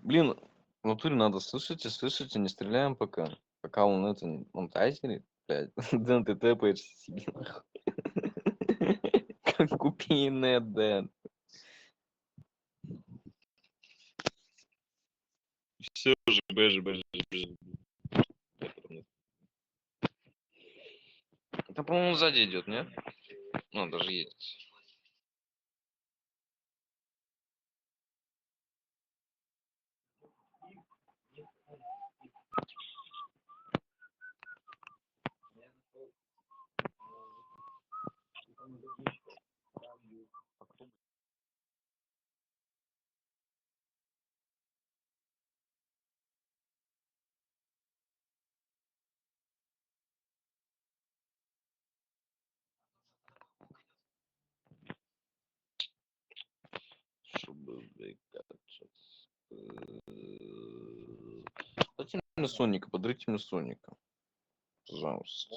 Блин, в натуре надо, слышите, не стреляем пока. Пока он это, он тайзерит, блядь. Дэн, ты тэпаешься себе, нахуй. Как купи Дэн. Все же, бэжи. Это, по-моему, сзади идет, нет? Ну, даже едет. Чтобы выкачаться. Дайте мне Соника, подарите мне Соника. Пожалуйста.